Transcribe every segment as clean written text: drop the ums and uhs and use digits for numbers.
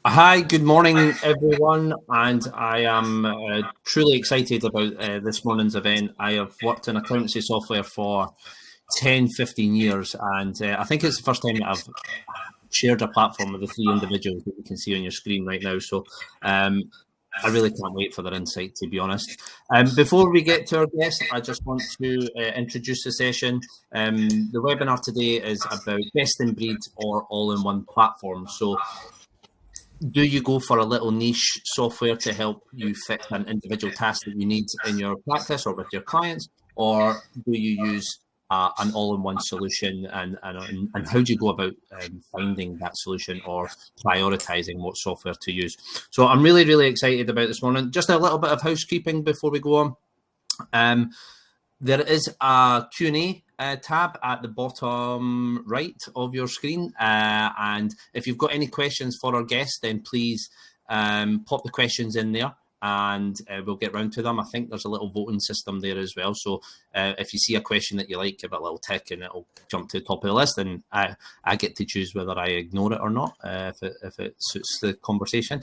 Hi, good morning, everyone, and I am truly excited about this morning's event. I have worked in accountancy software for 10, 15 years, and I think it's the first time that I've shared a platform with the three individuals that you can see on your screen right now. So I really can't wait for their insight, to be honest. Before we get to our guest, I just want to introduce the session. The webinar today is about best in breed or all-in-one platform. So do you go for a little niche software to help you fix an individual task that you need in your practice or with your clients, or do you use an all-in-one solution, and how do you go about finding that solution or prioritizing what software to use? So I'm really excited about this morning. Just a little bit of housekeeping before we go on. There is a Q&A tab at the bottom right of your screen. And if you've got any questions for our guests, then please pop the questions in there and we'll get round to them. I think there's a little voting system there as well. So if you see a question that you like, give it a little tick and it'll jump to the top of the list. And I get to choose whether I ignore it or not, if it suits the conversation.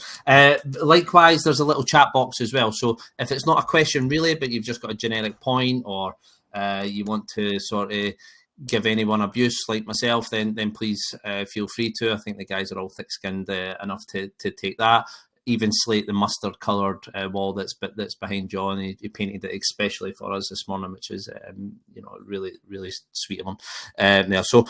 Likewise, there's a little chat box as well. So if it's not a question really, but you've just got a generic point, or you want to sort of give anyone abuse like myself, then please feel free to. I think the guys are all thick-skinned enough to take that. Even slate the mustard coloured wall that's behind John. He painted it especially for us this morning, which is really sweet of him. There. So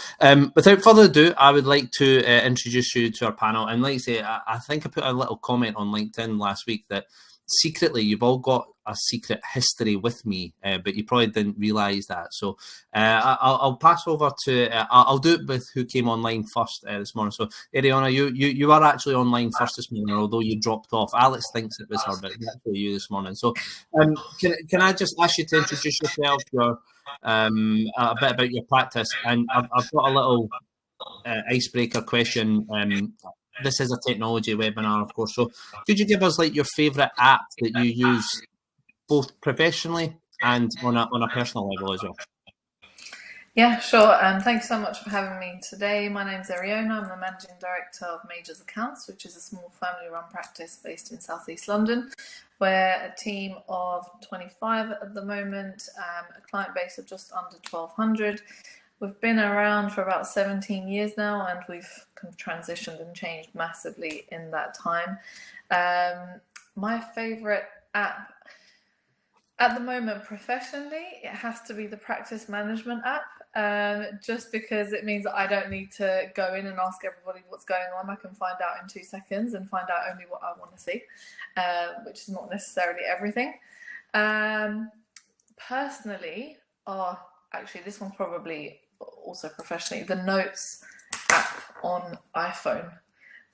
without further ado, I would like to introduce you to our panel. And like I say, I think I put a little comment on LinkedIn last week that secretly you've all got a secret history with me, but you probably didn't realize that. So I'll pass over to I'll do it with who came online first this morning. So Eriona, you are actually online first this morning, although you dropped off. Alex thinks it was her, but it's actually you this morning. So can I just ask you to introduce yourself, a bit about your practice, and I've got a little icebreaker question. This is a technology webinar, of course. So could you give us like your favorite app that you use both professionally and on a personal level as well? Yeah, sure. Thank you so much for having me today. My name is Eriona. I'm the Managing Director of Majors Accounts, which is a small family-run practice based in Southeast London. We're a team of 25 at the moment, a client base of just under 1,200. We've been around for about 17 years now, and we've kind of transitioned and changed massively in that time. My favourite app at the moment, professionally, it has to be the practice management app, just because it means that I don't need to go in and ask everybody what's going on. I can find out in 2 seconds and find out only what I want to see, which is not necessarily everything. Personally, actually, this one's probably also professionally, the Notes app on iPhone.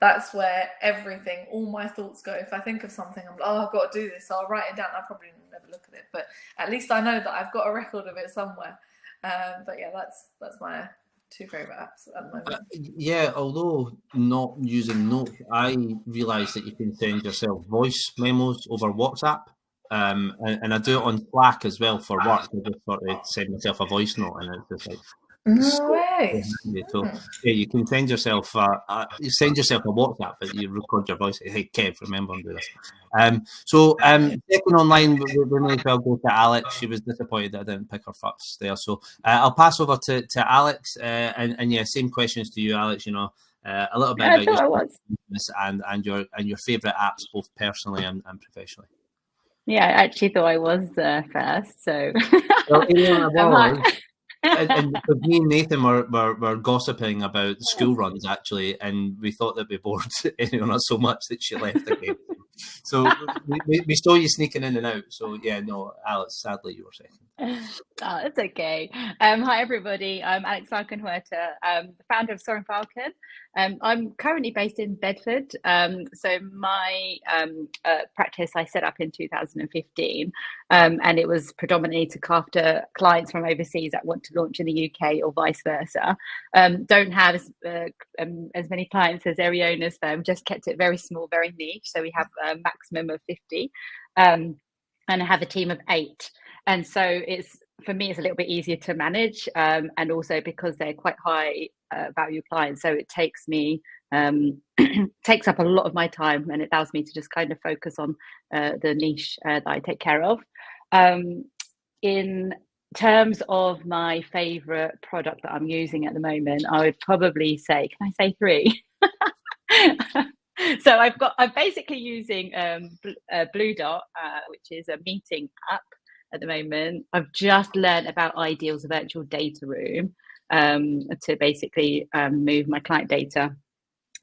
That's where everything, all my thoughts go. If I think of something, I'm like, I've got to do this. So I'll write it down. I'll probably never look at it, but at least I know that I've got a record of it somewhere. But yeah, that's my two favorite apps at the moment. Yeah, although not using Notes, I realised that you can send yourself voice memos over WhatsApp. And I do it on Slack as well for work. I just sort of send myself a voice note, and it's just like, No way. so yeah, you can send yourself a WhatsApp, but you record your voice. Hey Kev, remember and do this. Second online, we may as well go to Alex. She was disappointed that I didn't pick her first there. So I'll pass over to Alex, and yeah, same questions to you, Alex. You know, a little bit about your business and your favourite apps, both personally and professionally. Yeah, I actually thought I was first. So well, and me and Nathan were gossiping about school runs actually, and we thought that we bored Eriona so much that she left the game. So we saw you sneaking in and out. So yeah, no, Alex, sadly you were second. Oh, it's okay. Hi everybody. I'm Alex Falcon Huerta, the founder of Soaring Falcon. I'm currently based in Bedford. So my practice I set up in 2015, and it was predominantly to look after clients from overseas that want to launch in the UK or vice versa. Don't have as many clients as Eriona's firm. Just kept it very small, very niche. So we have a maximum of 50, and I have a team of 8. And so for me, it's a little bit easier to manage, and also because they're quite high value clients. So it takes me takes up a lot of my time, and it allows me to just kind of focus on the niche that I take care of. In terms of my favorite product that I'm using at the moment, I would probably say, can I say 3? So I'm basically using Blue Dot, which is a meeting app at the moment. I've just learned about Ideal's virtual data room to basically move my client data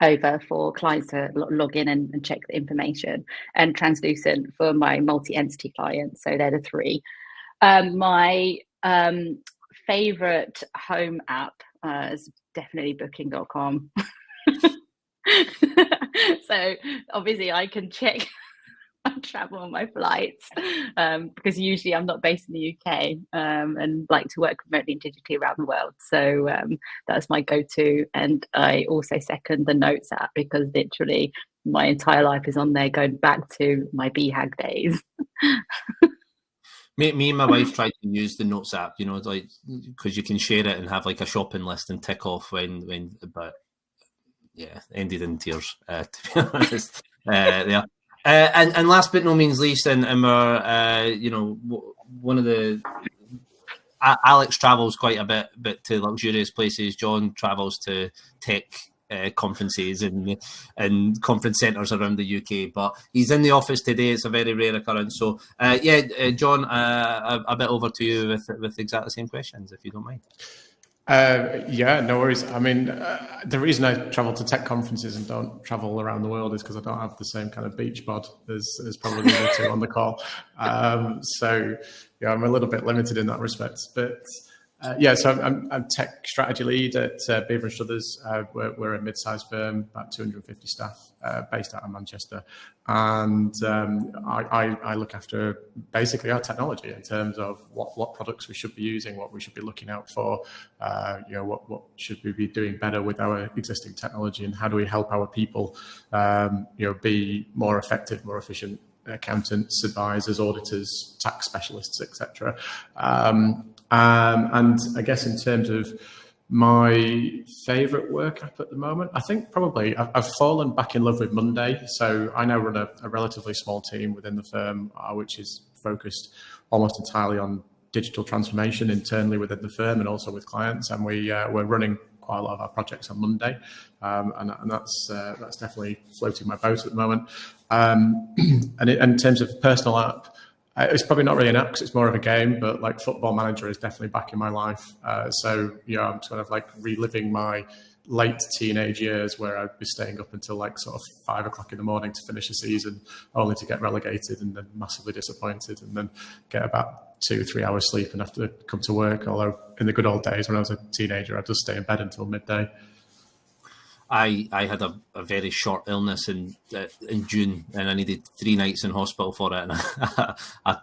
over for clients to log in and check the information, and Translucent for my multi-entity clients. So they're the 3. My favorite home app is definitely booking.com. So obviously I can check my travel and my flights because usually I'm not based in the UK and like to work remotely and digitally around the world. So that's my go-to. And I also second the Notes app because literally my entire life is on there, going back to my BHAG days. Me and my wife tried to use the Notes app, like because you can share it and have like a shopping list and tick off but yeah, ended in tears, to be honest. Yeah. And last but no means least, and we're, one of the Alex travels quite a bit to luxurious places. John travels to tech conferences and conference centres around the UK, but he's in the office today. It's a very rare occurrence. So, John, a bit over to you with exactly the same questions, if you don't mind. Yeah, no worries. I mean, the reason I travel to tech conferences and don't travel around the world is because I don't have the same kind of beach bod as probably the other 2 on the call. So yeah, I'm a little bit limited in that respect. But so I'm tech strategy lead at Beaver & Struthers. We're a mid-sized firm, about 250 staff, based out of Manchester. And I look after basically our technology in terms of what products we should be using, what we should be looking out for, what should we be doing better with our existing technology, and how do we help our people, be more effective, more efficient accountants, advisors, auditors, tax specialists, etc. And I guess in terms of my favorite work app at the moment, I think probably I've fallen back in love with Monday. So I now run a relatively small team within the firm, which is focused almost entirely on digital transformation internally within the firm and also with clients. And we're running quite a lot of our projects on Monday. And that's definitely floating my boat at the moment. And in terms of personal app, it's probably not really an app because it's more of a game, but like Football Manager is definitely back in my life. So I'm sort of like reliving my late teenage years where I'd be staying up until like sort of 5 o'clock in the morning to finish a season, only to get relegated and then massively disappointed and then get about 2-3 hours sleep and have to come to work. Although in the good old days when I was a teenager, I'd just stay in bed until midday. I had a very short illness in June, and I needed 3 nights in hospital for it. And I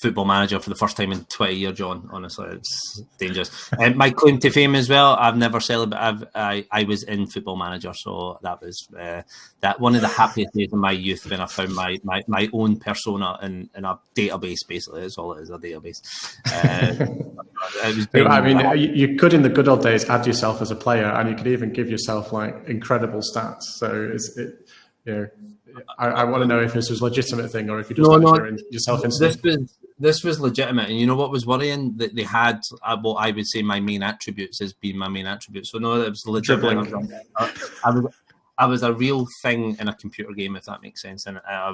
Football Manager for the first time in 20 years, John. Honestly, it's dangerous. My claim to fame as well, I've never celebrated. I was in Football Manager, so that was that one of the happiest days of my youth when I found my own persona in a database. Basically, that's all it is, a database. I mean, you could in the good old days add yourself as a player, and you could even give yourself like incredible stats. So I want to know if this was a legitimate thing or if you just sharing yourself in. This was legitimate, and you know what was worrying? That they had what I would say my main attributes as being my main attributes. So no, it was legitimate. I was a real thing in a computer game, if that makes sense. And I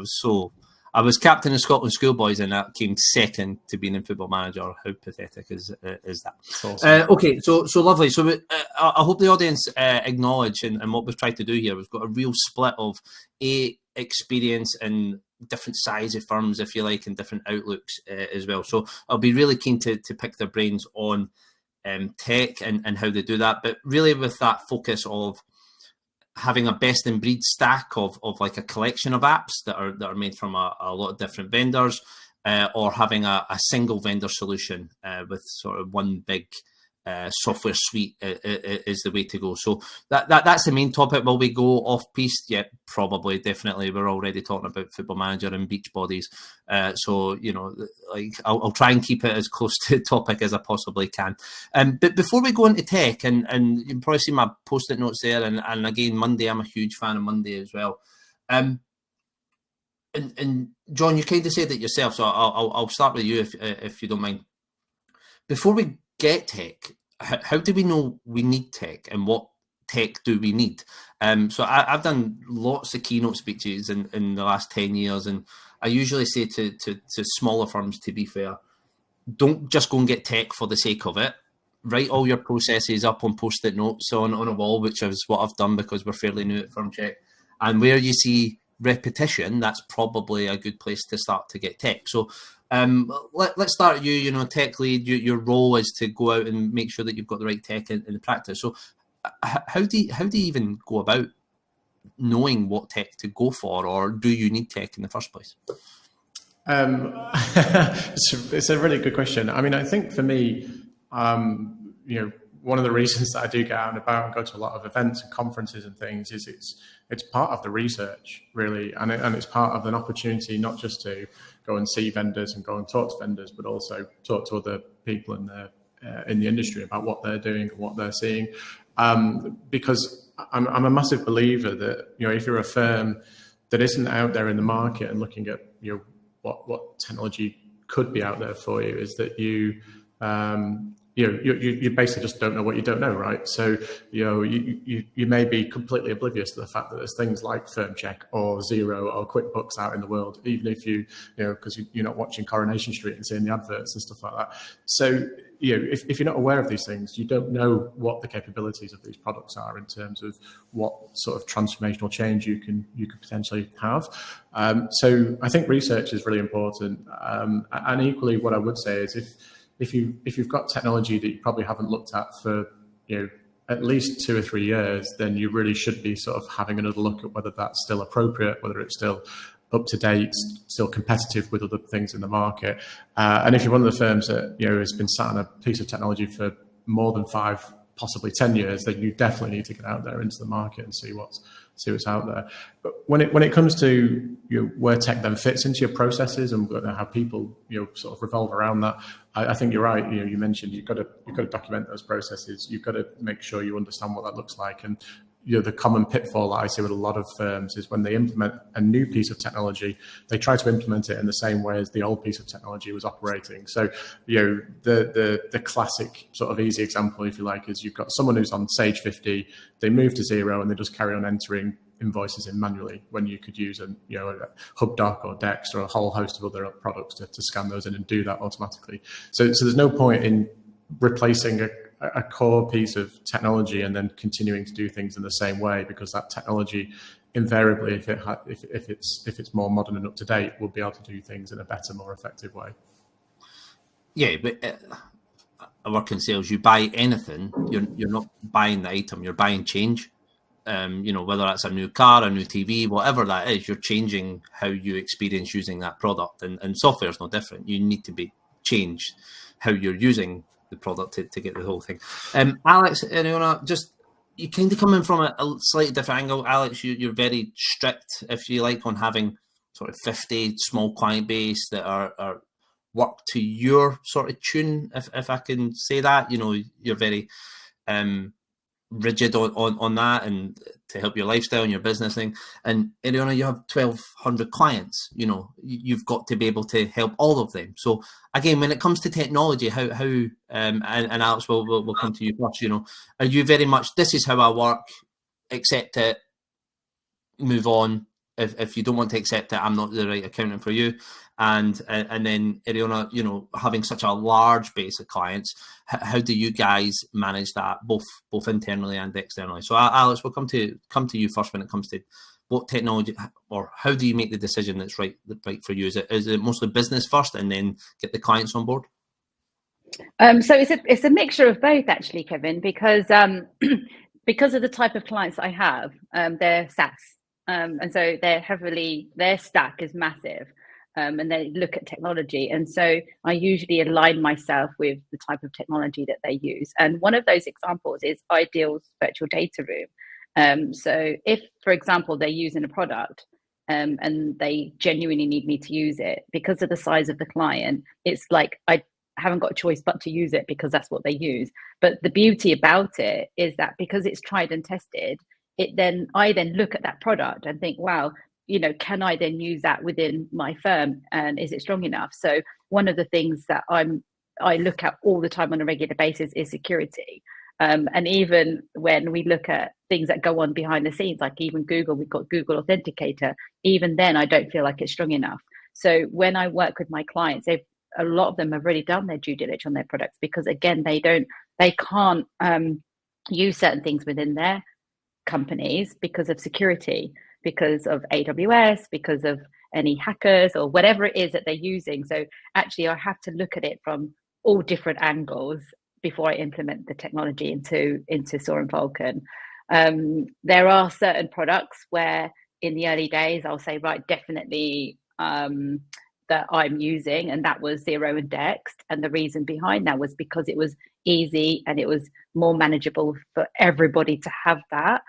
was captain of Scotland Schoolboys, and that came second to being in Football Manager. How pathetic is that? Awesome. Okay, so lovely. So I hope the audience acknowledge and what we've tried to do here. We've got a real split of experience in different size of firms, if you like, and different outlooks as well. So I'll be really keen to pick their brains on tech and how they do that, but really with that focus of having a best in breed stack of like a collection of apps that are made from a lot of different vendors, or having a single vendor solution with sort of one big software suite is the way to go. So that's the main topic. Will we go off piste? Yeah, probably, definitely. We're already talking about Football Manager and beach bodies. So like I'll try and keep it as close to the topic as I possibly can. But before we go into tech, and you can probably see my post-it notes there, and again, Monday, I'm a huge fan of Monday as well. And John, you kind of said it yourself, so I'll start with you if you don't mind. Before we get tech, how do we know we need tech, and what tech do we need? So I've done lots of keynote speeches in the last 10 years, and I usually say to smaller firms, to be fair, don't just go and get tech for the sake of it. Write all your processes up on post-it notes on a wall, which is what I've done because we're fairly new at FirmCheck. And where you see repetition, that's probably a good place to start to get tech. So let's start you, tech lead. Your role is to go out and make sure that you've got the right tech in the practice. So how do you even go about knowing what tech to go for, or do you need tech in the first place? It's a really good question. I mean, I think for me, one of the reasons that I do get out and about and go to a lot of events and conferences and things is it's part of the research, really, and it's part of an opportunity not just to go and see vendors and go and talk to vendors, but also talk to other people in the industry about what they're doing and what they're seeing. Because I'm a massive believer that if you're a firm that isn't out there in the market and looking at what technology could be out there for you, is that you basically just don't know what you don't know, right? So you may be completely oblivious to the fact that there's things like FirmCheck or Xero or QuickBooks out in the world, even if because you're not watching Coronation Street and seeing the adverts and stuff like that. So if you're not aware of these things, you don't know what the capabilities of these products are in terms of what sort of transformational change you could potentially have. So I think research is really important, and equally, what I would say is if you've got technology that you probably haven't looked at for at least 2 or 3 years, then you really should be sort of having another look at whether that's still appropriate, whether it's still up to date, still competitive with other things in the market. And if you're one of the firms that has been sat on a piece of technology for more than 5, possibly 10 years, then you definitely need to get out there into the market and see what's out there. But when it comes to where tech then fits into your processes and how people sort of revolve around that, I think you're right. You mentioned you've got to document those processes. You've got to make sure you understand what that looks like. And the common pitfall that I see with a lot of firms is when they implement a new piece of technology, they try to implement it in the same way as the old piece of technology was operating. So, the classic sort of easy example, if you like, is you've got someone who's on Sage 50, they move to Xero and they just carry on entering invoices in manually when you could use a HubDoc or Dex or a whole host of other products to scan those in and do that automatically. So there's no point in replacing a core piece of technology and then continuing to do things in the same way, because that technology invariably, if it's more modern and up to date, will be able to do things in a better, more effective way. Yeah, but I work in sales. You buy anything, you're not buying the item, you're buying change. Whether that's a new car, a new TV, whatever that is, you're changing how you experience using that product. And software is no different. You need to change how you're using the product to get the whole thing. Alex, Eriona, just you kind of come in from a slightly different angle. Alex, you're very strict, if you like, on having sort of 50 small client base that are work to your sort of tune, if I can say that. You're very rigid on that, and to help your lifestyle and your business thing. And Eriona, you have 1,200 clients. You've got to be able to help all of them. So again, when it comes to technology, how and Alex, we'll come to you first. Are you very much, this is how I work, accept it, move on? If you don't want to accept it, I'm not the right accountant for you. And then Eriona, having such a large base of clients, how do you guys manage that both internally and externally? So Alex, we'll come to you first when it comes to what technology, or how do you make the decision that's right for you? Is it mostly business first and then get the clients on board? So it's a mixture of both, actually, Kevin, because because of the type of clients I have, they're SaaS. And so their stack is massive. and they look at technology. And so I usually align myself with the type of technology that they use. And one of those examples is Ideal's virtual data room. So if, for example, they're using a product and they genuinely need me to use it, because of the size of the client, it's like I haven't got a choice but to use it because that's what they use. But the beauty about it is that because it's tried and tested, I then look at that product and think, wow, can I then use that within my firm, and is it strong enough? So one of the things that I look at all the time on a regular basis is security. And even when we look at things that go on behind the scenes, like even Google, we've got Google Authenticator, even then I don't feel like it's strong enough. So when I work with my clients, a lot of them have already done their due diligence on their products, because again, they can't use certain things within their companies because of security, because of AWS, because of any hackers or whatever it is that they're using. So actually I have to look at it from all different angles before I implement the technology into Soaring Falcon. There are certain products where in the early days I'll say, right, definitely that I'm using, and that was Zero and Dext. And the reason behind that was because it was easy and it was more manageable for everybody to have that.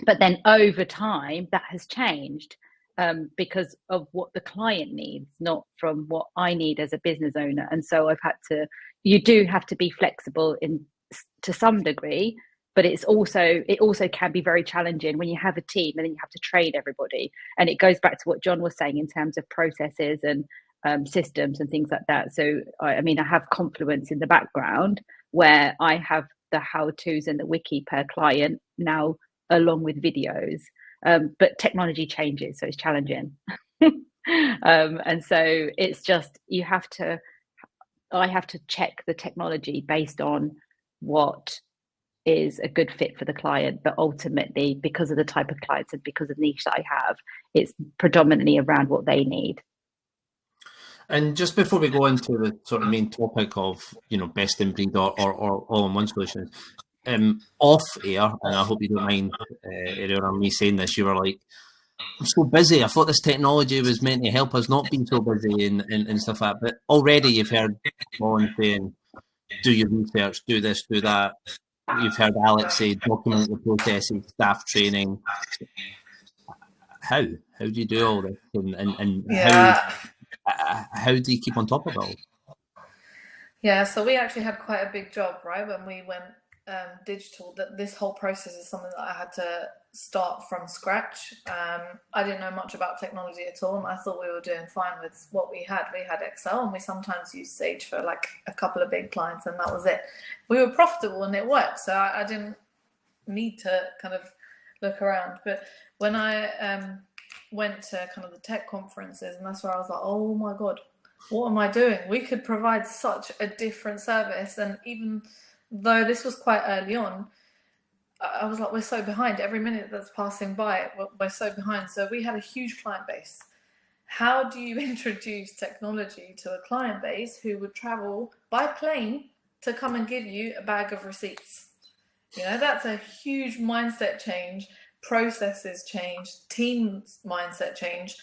But then over time that has changed because of what the client needs, not from what I need as a business owner. And so you do have to be flexible to some degree, but it also can be very challenging when you have a team and then you have to train everybody. And it goes back to what John was saying in terms of processes and systems and things like that. So I have Confluence in the background where I have the how-tos and the wiki per client now, along with videos. But technology changes, so it's challenging. And so it's just, I have to check the technology based on what is a good fit for the client. But ultimately, because of the type of clients and because of the niche that I have, it's predominantly around what they need. And just before we go into the sort of main topic of, best in breed or all-in-one solutions, off air, and I hope you don't mind, Eriona, me saying this, you were like, I'm so busy. I thought this technology was meant to help us not be so busy and stuff like that. But already you've heard Colin saying, do your research, do this, do that. You've heard Alex say, document the processes, staff training. How do you do all this? And how do you keep on top of it all? Yeah, so we actually had quite a big job, right? When we went digital, that this whole process is something that I had to start from scratch. I didn't know much about technology at all, and I thought we were doing fine with what we had. We had Excel, and we sometimes used Sage for like a couple of big clients, and that was it. We were profitable and it worked, so I didn't need to kind of look around. But when I went to kind of the tech conferences, and that's where I was like, oh my God, what am I doing? We could provide such a different service. And even though this was quite early on, I was like, we're so behind. Every minute that's passing by, we're so behind. So we had a huge client base. How do you introduce technology to a client base who would travel by plane to come and give you a bag of receipts? That's a huge mindset change, processes change, teams mindset change,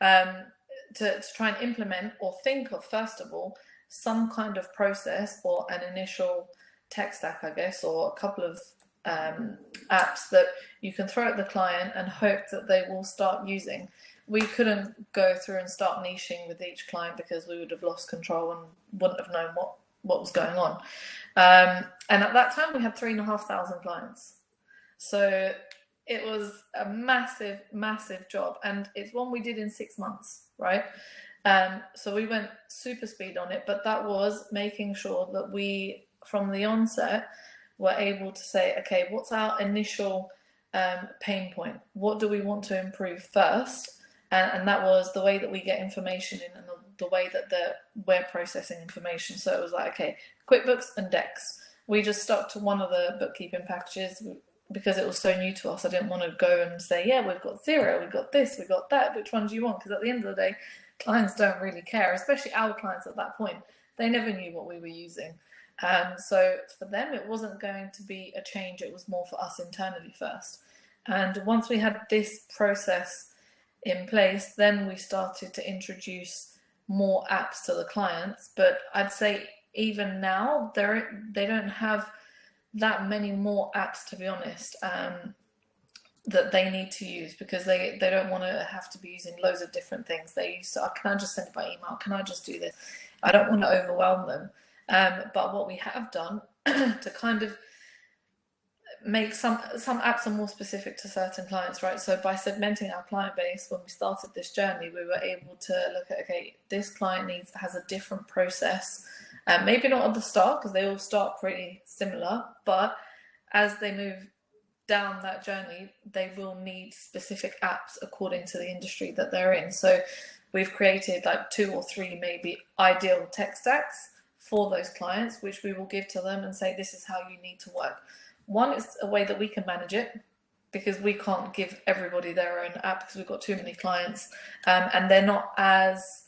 to try and implement or think of, first of all, some kind of process or an initial tech stack, I guess, or a couple of apps that you can throw at the client and hope that they will start using. We couldn't go through and start niching with each client because we would have lost control and wouldn't have known what was going on. And at that time, we had 3,500 clients. So it was a massive, massive job. And it's one we did in 6 months, right? So we went super speed on it, but that was making sure that we, from the onset, were able to say, okay, what's our initial pain point? What do we want to improve first? And that was the way that we get information in and the way that we're processing information. So it was like, okay, QuickBooks and Dex. We just stuck to one of the bookkeeping packages because it was so new to us. I didn't want to go and say, yeah, we've got Xero, we've got this, we've got that. Which one do you want? Because at the end of the day, clients don't really care, especially our clients at that point. They never knew what we were using. So for them, it wasn't going to be a change. It was more for us internally first. And once we had this process in place, then we started to introduce more apps to the clients. But I'd say even now, they don't have that many more apps, to be honest, that they need to use, because they don't want to have to be using loads of different things. They used to, can I just send it by email? Can I just do this? I don't want to overwhelm them. But what we have done to kind of make some apps are more specific to certain clients, right? So by segmenting our client base, when we started this journey, we were able to look at, okay, this client has a different process, maybe not at the start, because they all start pretty similar, but as they move down that journey, they will need specific apps according to the industry that they're in. So we've created like 2 or 3 maybe ideal tech stacks for those clients, which we will give to them and say, this is how you need to work. One is a way that we can manage it, because we can't give everybody their own app because we've got too many clients, and they're not as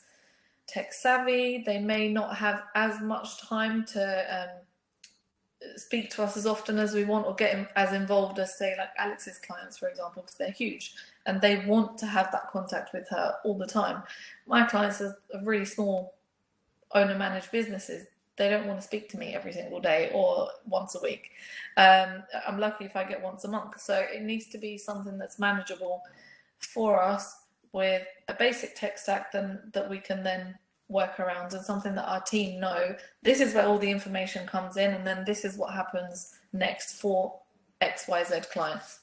tech savvy. They may not have as much time to speak to us as often as we want, or get as involved as, say, like Alex's clients, for example, because they're huge and they want to have that contact with her all the time. My clients are really small owner-managed businesses. They don't want to speak to me every single day or once a week. I'm lucky if I get once a month. So it needs to be something that's manageable for us, with a basic tech stack that we can then work around, and something that our team know, this is where all the information comes in, and then this is what happens next for XYZ clients.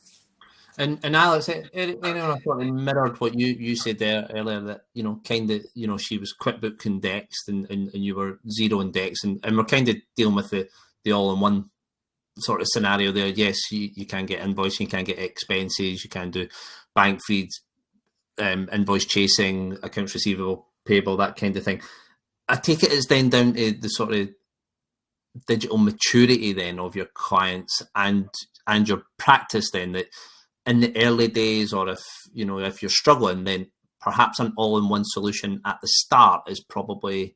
And Alex, I thought it mirrored what you said there earlier, that, kind of, she was QuickBook indexed and you were zero indexed, and we're kind of dealing with the all-in-one sort of scenario there. Yes, you can get invoicing, you can get expenses, you can do bank feeds, invoice chasing, accounts receivable, payable, that kind of thing. I take it it's then down to the sort of digital maturity then of your clients and your practice then, that in the early days, or if you're struggling, then perhaps an all-in-one solution at the start is probably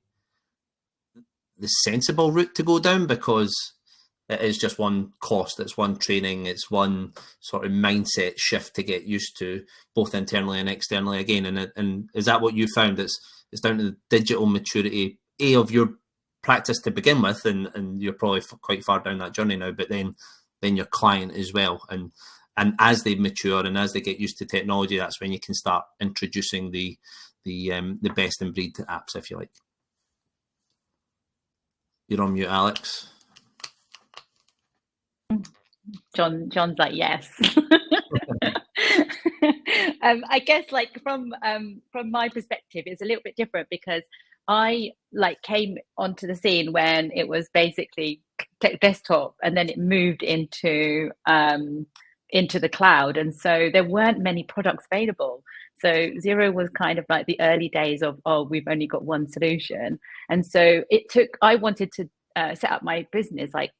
the sensible route to go down, because it is just one cost, it's one training, it's one sort of mindset shift to get used to, both internally and externally again. And is that what you found? It's down to the digital maturity of your practice to begin with, and you're probably quite far down that journey now, but then your client as well, and as they mature and as they get used to technology, that's when you can start introducing the best in breed apps, if you like. You're on mute, Alex. John's like, yes. I guess, like, from my perspective, it's a little bit different, because I came onto the scene when it was basically desktop, and then it moved into the cloud, and so there weren't many products available. So Xero was kind of like the early days of, we've only got one solution. And so I wanted to set up my business like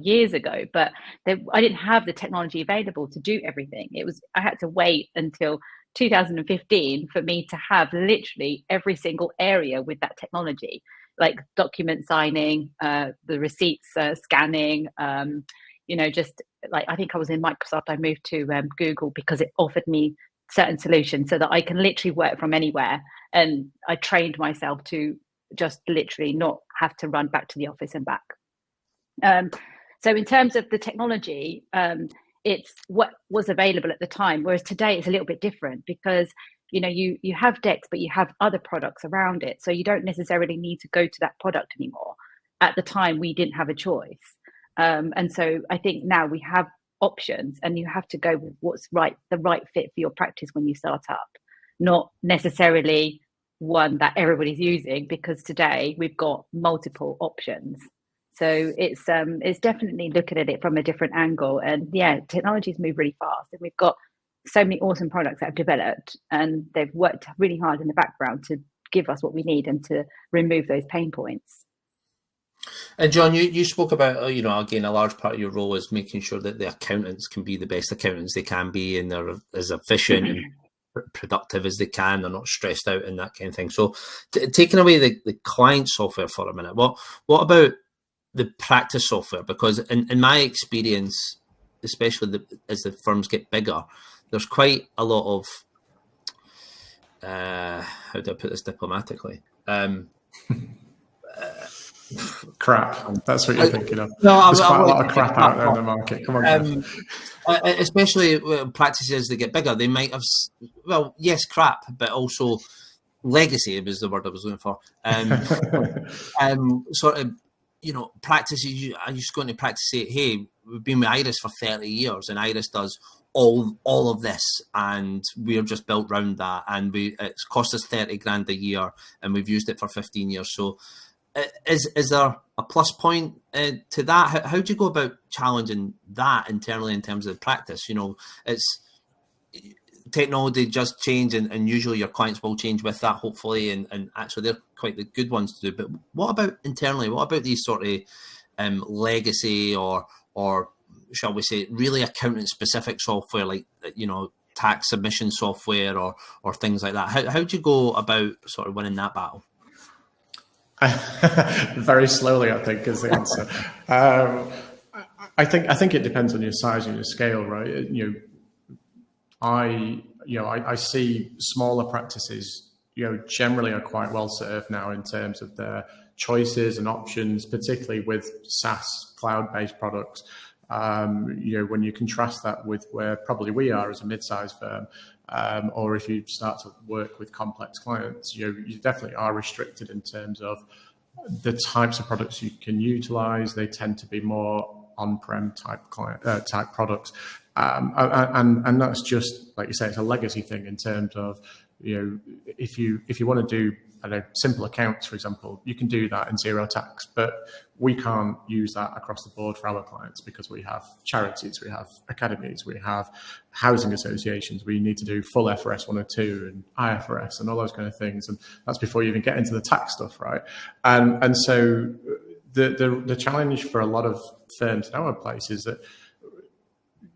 years ago, but I didn't have the technology available to do everything. I had to wait until 2015 for me to have literally every single area with that technology, like document signing, the receipts scanning, just like, I think I was in Microsoft, I moved to Google because it offered me certain solutions so that I can literally work from anywhere. And I trained myself to just literally not have to run back to the office and back. So in terms of the technology, it's what was available at the time, whereas today it's a little bit different, because you have Dex, but you have other products around it, so you don't necessarily need to go to that product anymore. At the time, we didn't have a choice, and so I think now we have options, and you have to go with what's the right fit for your practice when you start up, not necessarily one that everybody's using, because today we've got multiple options. So it's definitely looking at it from a different angle. And yeah, technology's moved really fast, and we've got so many awesome products that have developed, and they've worked really hard in the background to give us what we need and to remove those pain points. And John, you spoke about, again, a large part of your role is making sure that the accountants can be the best accountants they can be, and they're as efficient and productive as they can. They're not stressed out and that kind of thing. So taking away the client software for a minute, what about the practice software? Because in my experience, especially as the firms get bigger, there's quite a lot of how do I put this diplomatically? Crap. That's what you're thinking of. No, There's quite a lot of crap out there in the market. Come on, Jeff. Especially practices as they get bigger, they might have, well, yes, crap, but also legacy was the word I was looking for. Sort of, practices. I'm just going to practice say, hey, we've been with Iris for 30 years, and Iris does all of this, and we're just built around that, and it's cost us 30 grand a year, and we've used it for 15 years. So, is there a plus point to that? How do you go about challenging that internally in terms of practice? It's technology just change, and usually your clients will change with that, hopefully, and actually they're quite the good ones to do. But what about internally? What about these sort of legacy or shall we say really accountant specific software, like tax submission software or things like that? How do you go about sort of winning that battle? Very slowly, I think, is the answer. I think it depends on your size and your scale, right? I see smaller practices, generally are quite well served now in terms of their choices and options, particularly with SaaS cloud-based products. When you contrast that with where probably we are as a mid-sized firm, or if you start to work with complex clients, you definitely are restricted in terms of the types of products you can utilize. They tend to be more on-prem type products, and that's just like you say, it's a legacy thing in terms of if you want to do simple accounts, for example, you can do that in zero tax, but we can't use that across the board for our clients because we have charities, we have academies, we have housing associations. We need to do full FRS 102 and IFRS and all those kind of things, and that's before you even get into the tax stuff, right? And so the challenge for a lot of firms in our place is that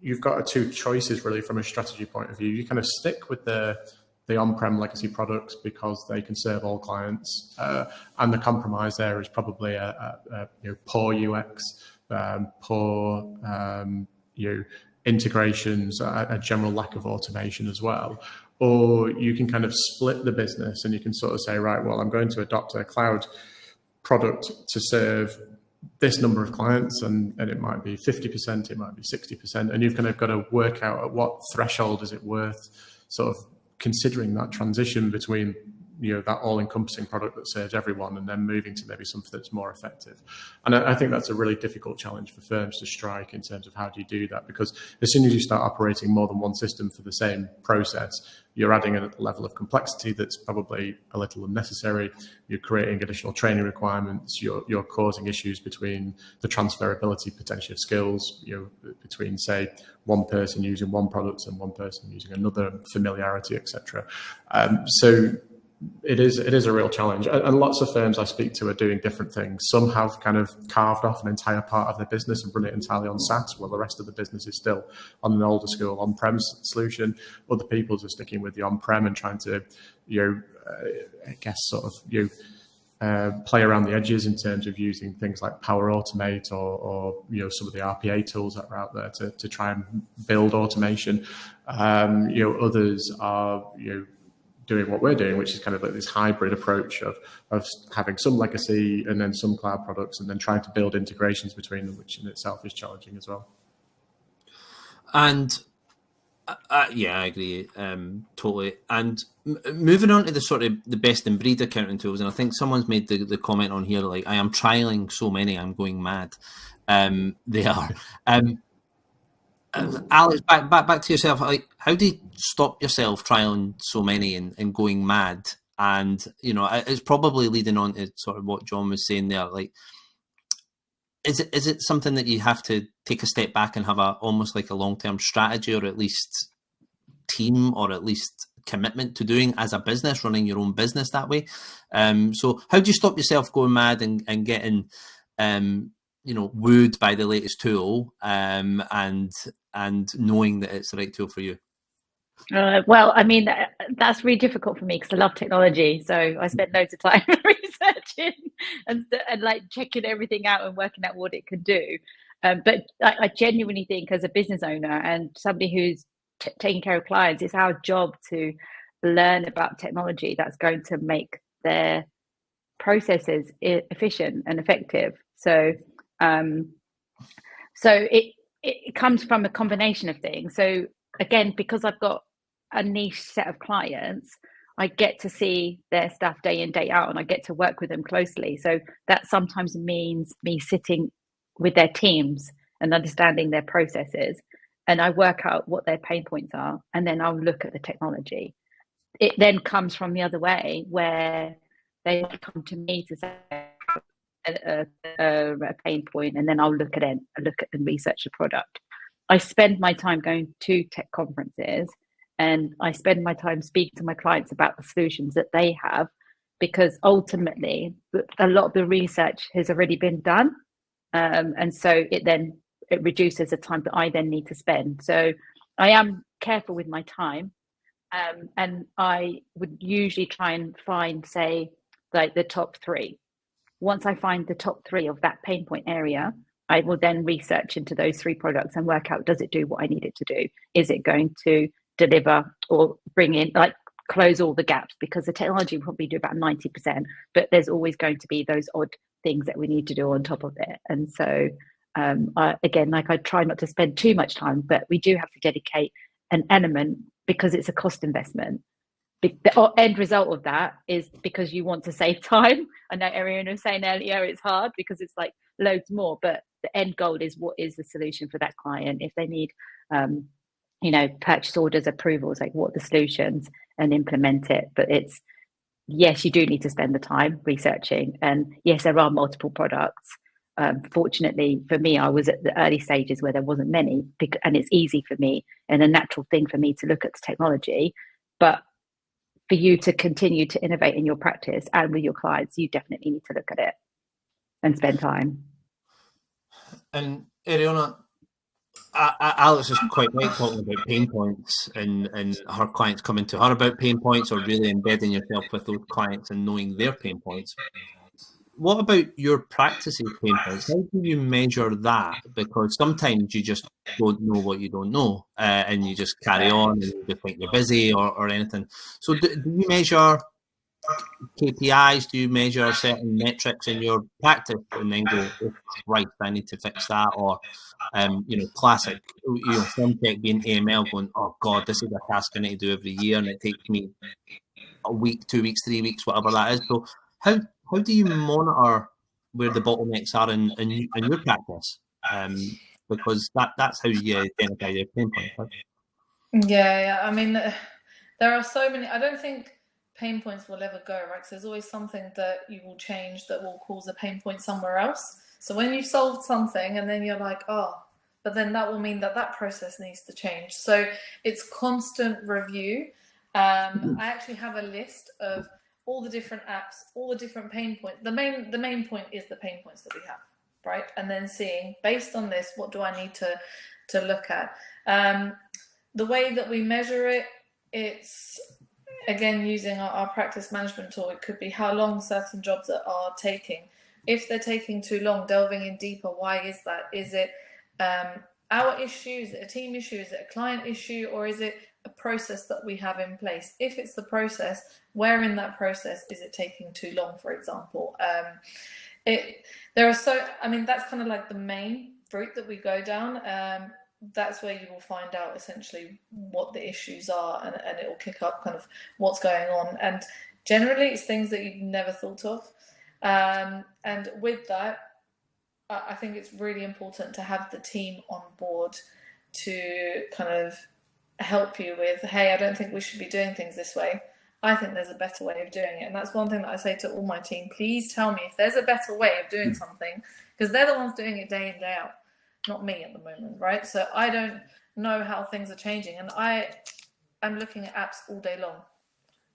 you've got two choices really from a strategy point of view. You kind of stick with the on-prem legacy products because they can serve all clients, and the compromise there is probably a poor UX, poor integrations, a general lack of automation as well. Or you can kind of split the business and you can sort of say, right, well, I'm going to adopt a cloud product to serve this number of clients, and it might be 50%, it might be 60%, and you've kind of got to work out at what threshold is it worth sort of considering that transition between that all-encompassing product that serves everyone and then moving to maybe something that's more effective. And I think that's a really difficult challenge for firms to strike in terms of how do you do that, because as soon as you start operating more than one system for the same process, you're adding a level of complexity that's probably a little unnecessary. You're creating additional training requirements. You're causing issues between the transferability potentially of skills, between, say, one person using one product and one person using another, familiarity, etc. So it is a real challenge, and lots of firms I speak to are doing different things. Some have kind of carved off an entire part of their business and run it entirely on SaaS, while the rest of the business is still on an older school on-prem solution. Other people are sticking with the on-prem and trying to, I guess, sort of, play around the edges in terms of using things like Power Automate or some of the RPA tools that are out there to try and build automation. Others are doing what we're doing, which is kind of like this hybrid approach of having some legacy and then some cloud products, and then trying to build integrations between them, which in itself is challenging as well. And yeah, I agree totally. And moving on to the sort of the best in breed accounting tools, and I think someone's made the comment on here, like, I am trialing so many, I'm going mad. They are. Alex, back to yourself. Like, how do you stop yourself trialing so many and going mad? And it's probably leading on to sort of what John was saying there. Like, is it something that you have to take a step back and have almost like a long-term strategy, or at least team, or at least commitment to doing as a business, running your own business that way? So how do you stop yourself going mad and getting wooed by the latest tool, and knowing that it's the right tool for you? Well, I mean, that's really difficult for me because I love technology. So I spend loads of time researching and like checking everything out and working out what it could do. But I genuinely think, as a business owner and somebody who's taking care of clients, it's our job to learn about technology that's going to make their processes efficient and effective. So it comes from a combination of things. So again, because I've got a niche set of clients, I get to see their stuff day in, day out, and I get to work with them closely. So that sometimes means me sitting with their teams and understanding their processes, and I work out what their pain points are, and then I'll look at the technology. It then comes from the other way, where they come to me to say a pain point, and then I'll look at it, and research the product. I spend my time going to tech conferences, and I spend my time speaking to my clients about the solutions that they have, because ultimately a lot of the research has already been done, and so it reduces the time that I then need to spend. So I am careful with my time, and I would usually try and find, say, like the top 3. Once I find the top 3 of that pain point area, I will then research into those 3 products and work out, does it do what I need it to do? Is it going to deliver or bring in, like, close all the gaps? Because the technology will probably do about 90%, but there's always going to be those odd things that we need to do on top of it. And so again, like, I try not to spend too much time, but we do have to dedicate an element, because it's a cost investment. The end result of that is because you want to save time. I know Eriona was saying earlier it's hard because it's like loads more, but the end goal is, what is the solution for that client? If they need purchase orders, approvals, like, what are the solutions, and implement it. But it's, yes, you do need to spend the time researching, and yes, there are multiple products. Fortunately for me, I was at the early stages where there wasn't many, and it's easy for me and a natural thing for me to look at the technology. But for you to continue to innovate in your practice and with your clients, you definitely need to look at it and spend time. And Eriona, Alex is quite right talking about pain points, and her clients coming to her about pain points, or really embedding yourself with those clients and knowing their pain points. What about your practice's pain points? How do you measure that? Because sometimes you just don't know what you don't know, and you just carry on and you just think you're busy or anything. So do you measure KPIs? Do you measure certain metrics in your practice and then go, oh, right, I need to fix that? Or, classic, FinTech being AML, going, oh God, this is a task I need to do every year, and it takes me a week, 2 weeks, 3 weeks, whatever that is. So how do you monitor where the bottlenecks are in your practice? Because that's how you identify your pain points. Right? Yeah. I mean, there are so many. I don't think pain points will ever go, right? Because there's always something that you will change that will cause a pain point somewhere else. So when you've solved something and then you're like, oh, but then that will mean that process needs to change. So it's constant review. I actually have a list of all the different apps, all the different pain points. The main point is the pain points that we have, right? And then seeing, based on this, what do I need to look at? The way that we measure it, it's, again, using our practice management tool. It could be how long certain jobs are taking. If they're taking too long, delving in deeper, why is that? Is it our issue? Is it a team issue? Is it a client issue? Or is it a process that we have in place? If it's the process, where in that process is it taking too long, for example? That's kind of like the main route that we go down. That's where you will find out essentially what the issues are, and it will kick up kind of what's going on. And generally it's things that you've never thought of. And with that, I think it's really important to have the team on board to kind of help you with, hey, I don't think we should be doing things this way. I think there's a better way of doing it. And that's one thing that I say to all my team: please tell me if there's a better way of doing something, because they're the ones doing it day in, day out, not me at the moment, right? So I don't know how things are changing, and I'm looking at apps all day long,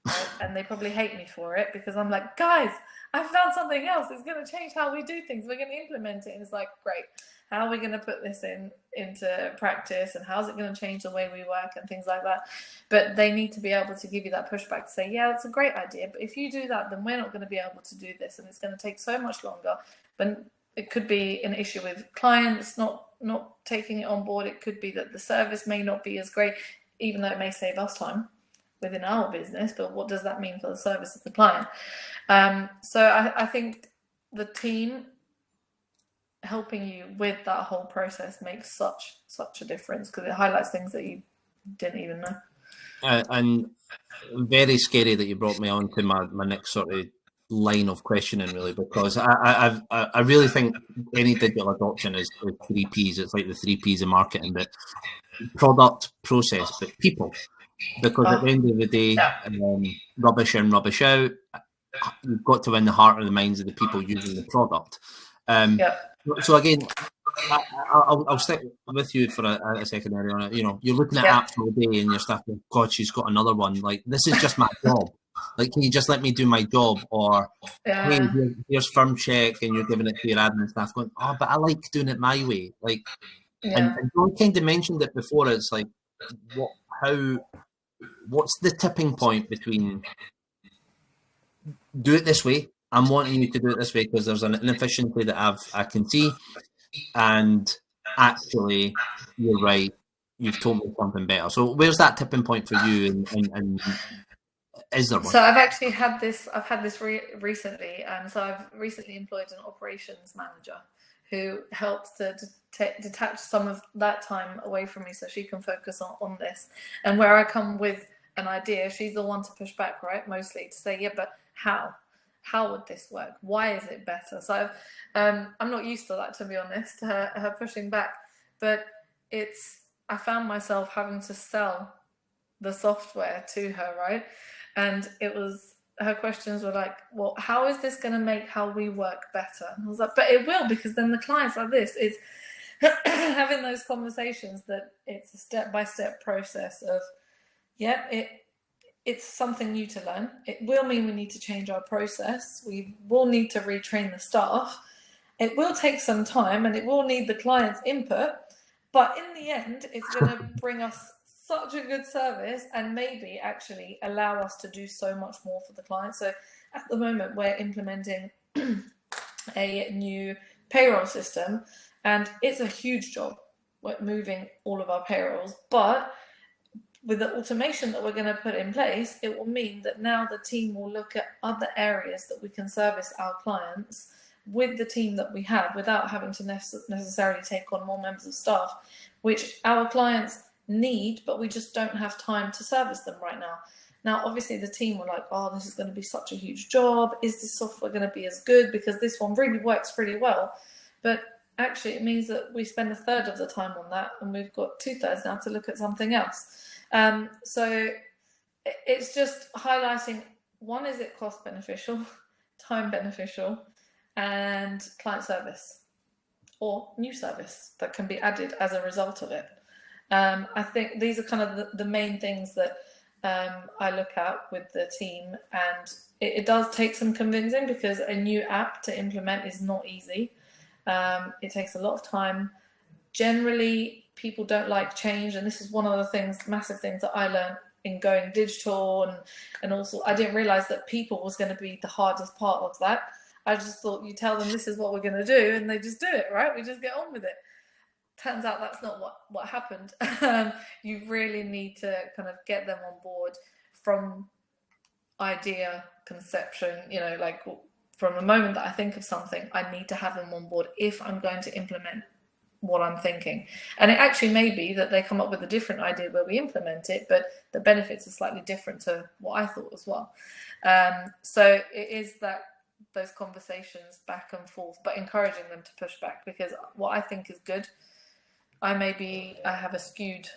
right? And they probably hate me for it, because I'm like, guys, I found something else. It's going to change how we do things. We're going to implement it. And it's like, great. How are we going to put this into practice, and how's it going to change the way we work and things like that? But they need to be able to give you that pushback to say, yeah, that's a great idea, but if you do that, then we're not going to be able to do this, and it's going to take so much longer. But it could be an issue with clients not taking it on board. It could be that the service may not be as great, even though it may save us time. within our business, but what does that mean for the service of the client? So I think the team helping you with that whole process makes such a difference, because it highlights things that you didn't even know. And very scary that you brought me on to my next sort of line of questioning, really, because I really think any digital adoption is 3 Ps. It's like the 3 Ps of marketing, but product, process, but people. Because at the end of the day, rubbish in, rubbish out, you've got to win the heart and the minds of the people using the product. So again, I'll stick with you for a second, Eriona. You know, you're looking at apps all day and you're stuck with, God, she's got another one. Like, this is just my job. Like, can you just let me do my job? Or, hey, here's firm check, and you're giving it to your admin staff going, oh, but I like doing it my way. Like, and John kind of mentioned it before. It's like, what's the tipping point between do it this way, I'm wanting you to do it this way because there's an inefficiency that I can see, and actually you're right, you've told me something better. So where's that tipping point for you, and is there one? So I've actually had this recently. So I've recently employed an operations manager who helps to detach some of that time away from me so she can focus on this. And where I come with an idea, she's the one to push back, right? Mostly to say, yeah, but how would this work? Why is it better? So I'm not used to that, to be honest, her pushing back. But I found myself having to sell the software to her, right? And her questions were like, well, how is this going to make how we work better? And I was like, but it will, because then the clients like this is having those conversations that it's a step-by-step process of, it's something new to learn. It will mean we need to change our process. We will need to retrain the staff. It will take some time and it will need the client's input. But in the end, it's going to bring us such a good service and maybe actually allow us to do so much more for the client. So at the moment, we're implementing a new payroll system, and it's a huge job. We're moving all of our payrolls, but with the automation that we're going to put in place, it will mean that now the team will look at other areas that we can service our clients with the team that we have without having to necessarily take on more members of staff, which our clients need, but we just don't have time to service them right now. Now, obviously, the team were like, oh, this is going to be such a huge job. Is this software going to be as good? Because this one really works pretty well. But actually, it means that we spend a third of the time on that, and we've got 2/3 now to look at something else. So it's just highlighting, one, is it cost beneficial, time beneficial, and client service or new service that can be added as a result of it. I think these are kind of the main things that I look at with the team, and it does take some convincing because a new app to implement is not easy. It takes a lot of time. Generally, people don't like change, and this is one of the massive things that I learned in going digital, and also I didn't realize that people was going to be the hardest part of that. I just thought you tell them this is what we're going to do, and they just do it, right? We just get on with it. Turns out that's not what happened. You really need to kind of get them on board from idea, conception, like from the moment that I think of something, I need to have them on board if I'm going to implement what I'm thinking. And it actually may be that they come up with a different idea where we implement it, but the benefits are slightly different to what I thought as well. So it is those conversations back and forth, but encouraging them to push back, because what I think is good, I have a skewed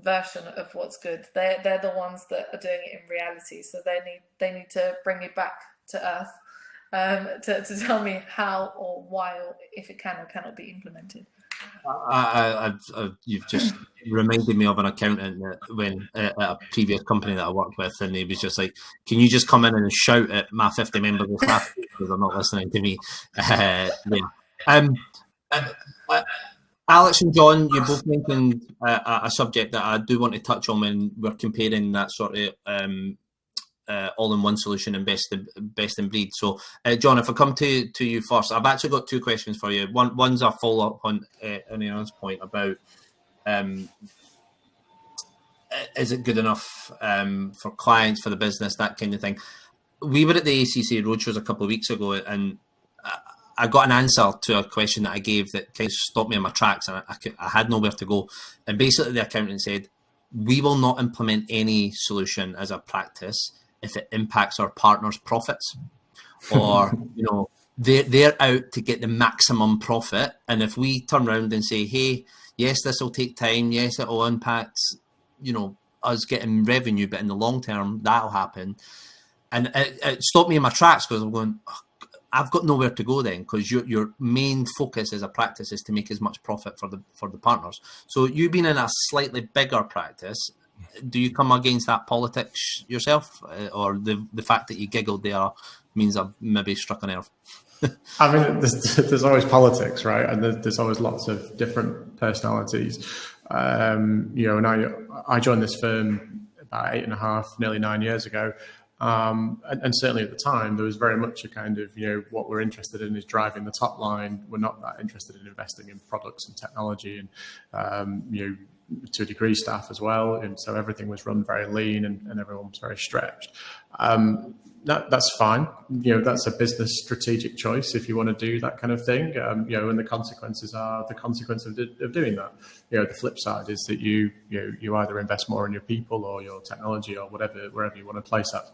version of what's good. They're the ones that are doing it in reality, so they need to bring it back to earth to tell me how or why, or if it can or cannot be implemented. You've just reminded me of an accountant when at a previous company that I worked with, and he was just like, can you just come in and shout at my 50 members of staff because they're not listening to me? Alex and John, you both mentioned a subject that I do want to touch on when we're comparing that sort of all-in-one solution and best in breed. So, John, if I come to you first, I've actually got 2 questions for you. One's a follow-up on Aaron's point about is it good enough for clients, for the business, that kind of thing. We were at the ACC Roadshows a couple of weeks ago, and I got an answer to a question that I gave that kind of stopped me in my tracks, and I had nowhere to go. And basically the accountant said, we will not implement any solution as a practice if it impacts our partners' profits, or, they're out to get the maximum profit. And if we turn around and say, hey, yes, this will take time. Yes, it will impact, us getting revenue, but in the long term, that'll happen. And it stopped me in my tracks, because I'm going, I've got nowhere to go then, because your main focus as a practice is to make as much profit for the partners. So you being in a slightly bigger practice, do you come against that politics yourself, or the fact that you giggled there means I've maybe struck a nerve? I mean, there's always politics, right? And there's always lots of different personalities. And I joined this firm about 8.5, nearly 9 years ago. And certainly at the time, there was very much a kind of, what we're interested in is driving the top line. We're not that interested in investing in products and technology, and, to a degree, staff as well. And so everything was run very lean, and everyone was very stretched. That's fine. That's a business strategic choice if you want to do that kind of thing. And the consequences are the consequence of doing that. The flip side is that you either invest more in your people or your technology or wherever you want to place that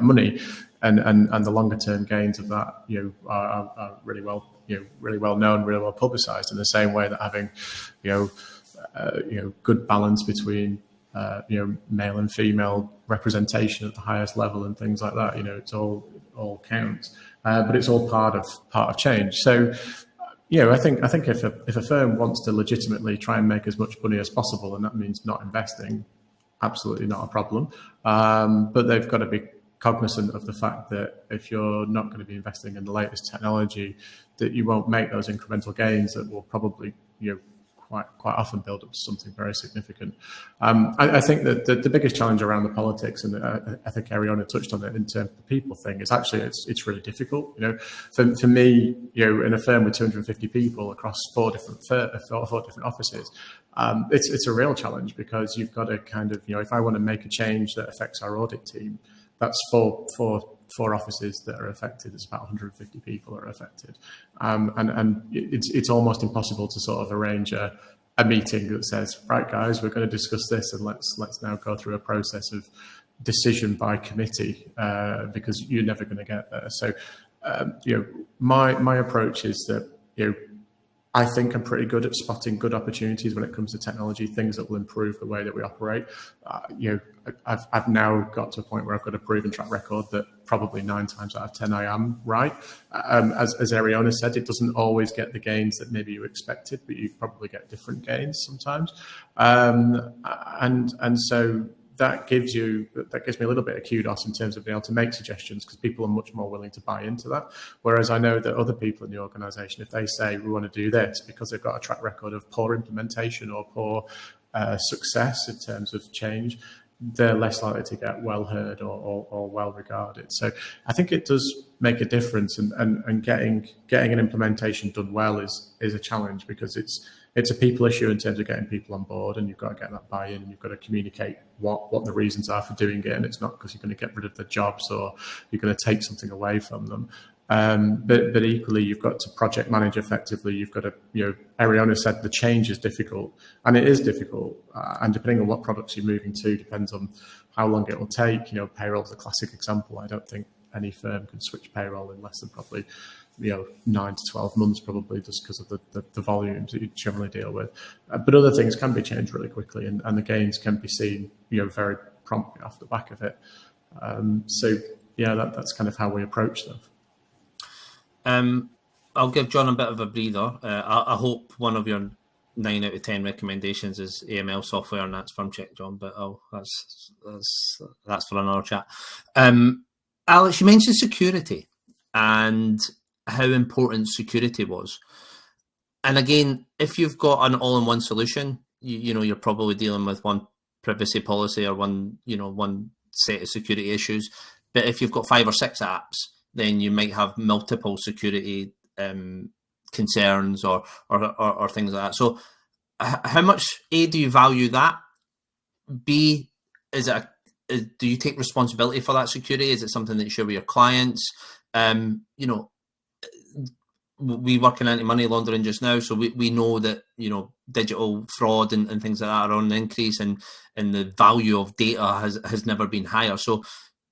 money, and the longer term gains of that are really well known, really well publicized, in the same way that having good balance between male and female representation at the highest level and things like that. It's all counts, but it's all part of change. So I think if a firm wants to legitimately try and make as much money as possible, and that means not investing, absolutely not a problem. But they've got to be cognizant of the fact that if you're not going to be investing in the latest technology, that you won't make those incremental gains that will probably quite often build up to something very significant. I think that the biggest challenge around the politics, and I think Eriona touched on it in terms of the people thing, is actually it's really difficult. For me, in a firm with 250 people across four different offices, it's a real challenge, because you've got to kind of, if I want to make a change that affects our audit team, that's four offices that are affected. It's about 150 people are affected, and it's almost impossible to sort of arrange a meeting that says, right, guys, we're going to discuss this, and let's now go through a process of decision by committee, because you're never going to get there. So my approach is that I think I'm pretty good at spotting good opportunities when it comes to technology, things that will improve the way that we operate. I've now got to a point where I've got a proven track record that probably 9 times out of 10 I am right. As Eriona said, it doesn't always get the gains that maybe you expected, but you probably get different gains sometimes. And so that gives me a little bit of kudos in terms of being able to make suggestions, because people are much more willing to buy into that. Whereas I know that other people in the organisation, if they say we want to do this, because they've got a track record of poor implementation or poor success in terms of change, they're less likely to get well heard or well regarded. So I think it does make a difference, and getting an implementation done well is a challenge, because it's a people issue in terms of getting people on board, and you've got to get that buy-in, and you've got to communicate what the reasons are for doing it. And it's not because you're going to get rid of their jobs or you're going to take something away from them. But equally, you've got to project manage effectively. You've got to, Eriona said the change is difficult, and it is difficult. And depending on what products you're moving to, depends on how long it will take. Payroll is a classic example. I don't think any firm can switch payroll in less than probably 9 to 12 months, probably, just because of the volumes that you generally deal with. But other things can be changed really quickly, and the gains can be seen, very promptly off the back of it. That's kind of how we approach them. I'll give John a bit of a breather. I hope one of your 9 out of 10 recommendations is AML software, and that's firm check, John. But that's for another chat. Alex, you mentioned security and how important security was. And again, if you've got an all-in-one solution, you're probably dealing with one privacy policy or one set of security issues. But if you've got 5 or 6 apps, then you might have multiple security concerns or things like that. So how much, do you value that? B, do you take responsibility for that security? Is it something that you share with your clients? We work in anti-money laundering just now, so we know that digital fraud and things like that are on the increase, and the value of data has never been higher. So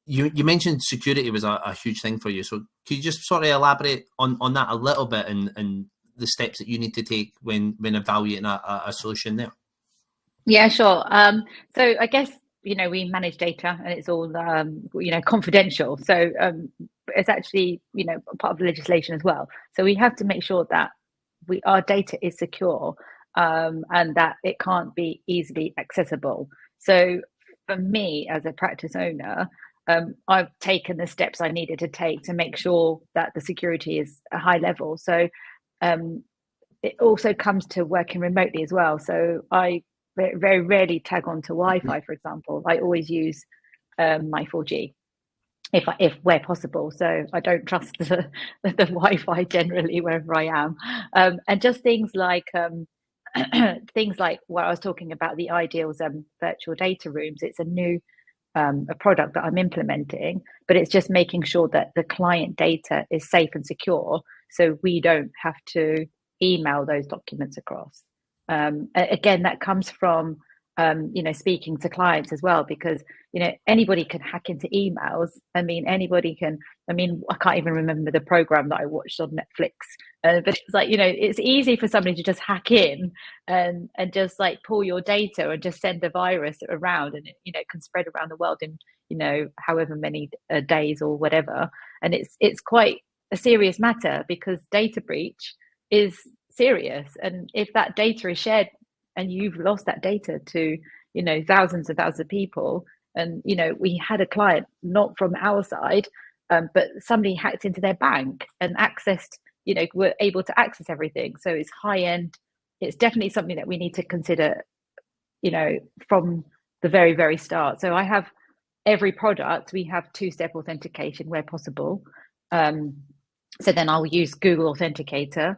you mentioned security was a huge thing for you. So could you just sort of elaborate on that a little bit, and the steps that you need to take when evaluating a solution there? Yeah, sure. So I guess we manage data, and it's all confidential. So it's actually part of the legislation as well. So we have to make sure that our data is secure, and that it can't be easily accessible. So for me as a practice owner, I've taken the steps I needed to take to make sure that the security is a high level. So it also comes to working remotely as well. So I very rarely tag on to Wi-Fi, for example. I always use my 4G if where possible. So I don't trust the Wi-Fi generally wherever I am. And just things like what I was talking about, the Ideals virtual data rooms. It's a new a product that I'm implementing, but it's just making sure that the client data is safe and secure, so we don't have to email those documents across. Again, that comes from speaking to clients as well, because anybody can hack into emails. I can't even remember the program that I watched on Netflix, but it's like it's easy for somebody to just hack in and just like pull your data and just send a virus around, and it can spread around the world in however many days or whatever. And it's quite a serious matter, because data breach is serious, and if that data is shared and you've lost that data to thousands and thousands of people, and we had a client, not from our side, but somebody hacked into their bank and accessed, were able to access everything. So it's high end. It's definitely something that we need to consider from the very, very start. So I have every product, we have two-step authentication where possible. So then I'll use Google Authenticator.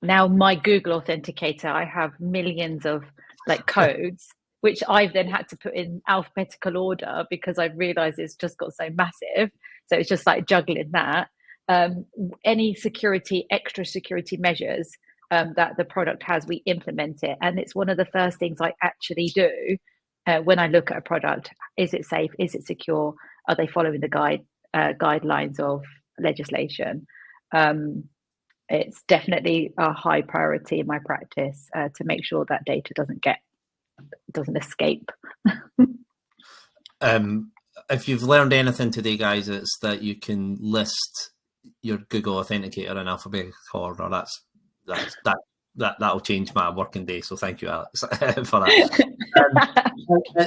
Now my Google Authenticator, I have millions of codes, which I've then had to put in alphabetical order, because I've realized it's just got so massive. So it's just like juggling that. Any extra security measures that the product has, we implement it. And it's one of the first things I actually do when I look at a product. Is it safe? Is it secure? Are they following the guidelines of legislation? It's definitely a high priority in my practice to make sure that data doesn't escape. If you've learned anything today, guys, it's that you can list your Google Authenticator in alphabetical order. That'll change my working day. So thank you, Alex, for that.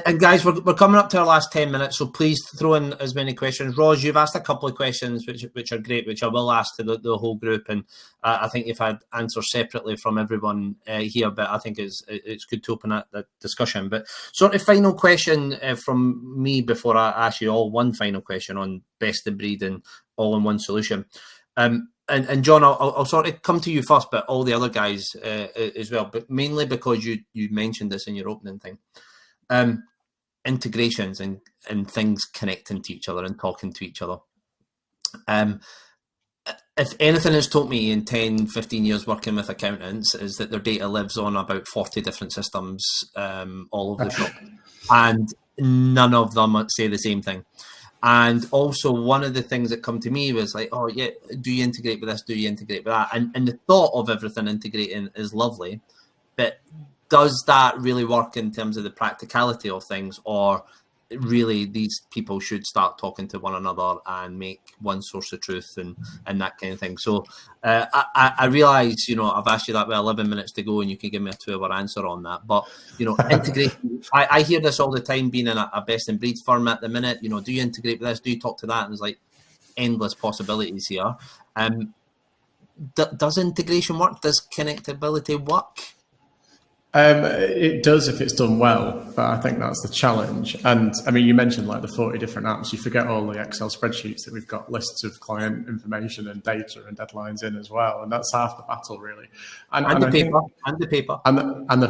And guys, we're coming up to our last 10 minutes, so please throw in as many questions. Ros, you've asked a couple of questions which are great, which I will ask to the whole group, and I think you've had answers separately from everyone here, but I think it's good to open that discussion. But sort of final question from me before I ask you all one final question on best of breed and all-in-one solution. And John, I'll sort of come to you first, but all the other guys as well, but mainly because you mentioned this in your opening thing. Integrations and things connecting to each other and talking to each other. If anything has taught me in 10, 15 years working with accountants, is that their data lives on about 40 different systems all over the shop, and none of them say the same thing. And also, one of the things that come to me was like, oh, yeah, do you integrate with this? Do you integrate with that? And the thought of everything integrating is lovely, but does that really work in terms of the practicality of things? Or really these people should start talking to one another and make one source of truth and that kind of thing? So I realise, I've asked you that with 11 minutes to go and you can give me a 2-hour answer on that. But, integration, I hear this all the time being in a best in breed firm at the minute. Do you integrate with this? Do you talk to that? And there's like endless possibilities here. Does integration work? Does connectability work? It does if it's done well, but I think that's the challenge. And I mean, you mentioned like the 40 different apps. You forget all the Excel spreadsheets that we've got lists of client information and data and deadlines in as well. And that's half the battle, really. And the paper. And the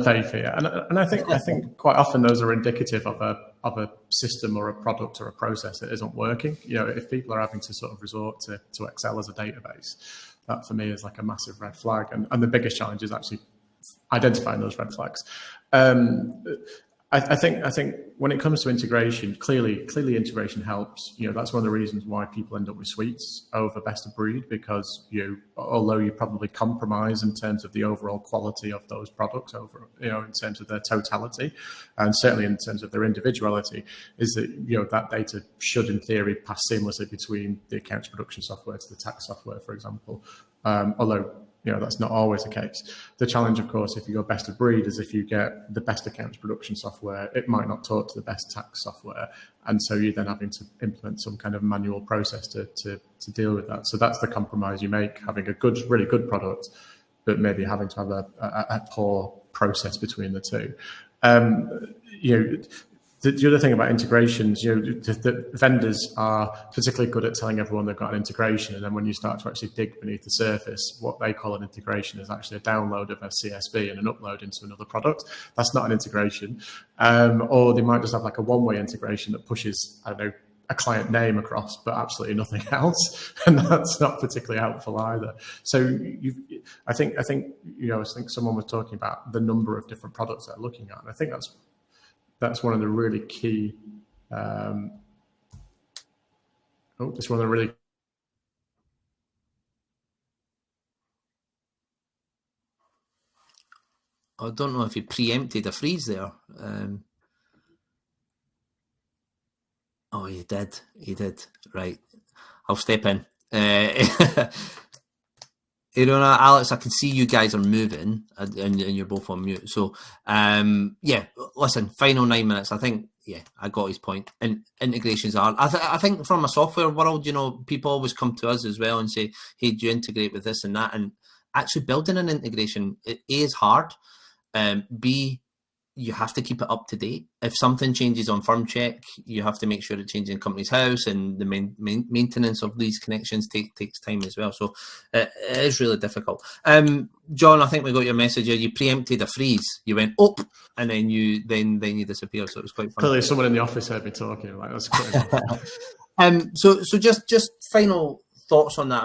paper, yeah. And I think quite often those are indicative of a system or a product or a process that isn't working. You know, if people are having to sort of resort to Excel as a database, that for me is like a massive red flag. And the biggest challenge is actually identifying those red flags. I think when it comes to integration, clearly integration helps. You know, that's one of the reasons why people end up with suites over best of breed, because although you probably compromise in terms of the overall quality of those products over, you know, in terms of their totality, and certainly in terms of their individuality, is that, you know, that data should in theory pass seamlessly between the accounts production software to the tax software, for example. Although, you know, that's not always the case. The challenge, of course, if you go best of breed, is if you get the best accounts production software, it might not talk to the best tax software. And so you're then having to implement some kind of manual process to deal with that. So that's the compromise you make, having a really good product, but maybe having to have a poor process between the two. You know, the other thing about integrations, you know, the vendors are particularly good at telling everyone they've got an integration, and then when you start to actually dig beneath the surface, what they call an integration is actually a download of a CSV and an upload into another product. That's not an integration. Or they might just have like a one-way integration that pushes, I don't know, a client name across, but absolutely nothing else, and that's not particularly helpful either. So I think someone was talking about the number of different products they're looking at, and I think that's one of the really key. I don't know if you preempted a freeze there. Oh, you did. Right. I'll step in. Eriona, Alex, I can see you guys are moving and you're both on mute. So, listen, final 9 minutes. I think, I got his point. And integrations are, I think from a software world, you know, people always come to us as well and say, hey, do you integrate with this and that? And actually building an integration, it is hard. B, you have to keep it up to date. If something changes on firm check, you have to make sure it changes in company's house, and the maintenance of these connections takes time as well. So it is really difficult. John, I think we got your message here. You preempted a freeze. You went up, and then you disappeared. So it was quite funny. Clearly, someone in the office heard me talking. Like, that's quite So just final thoughts on that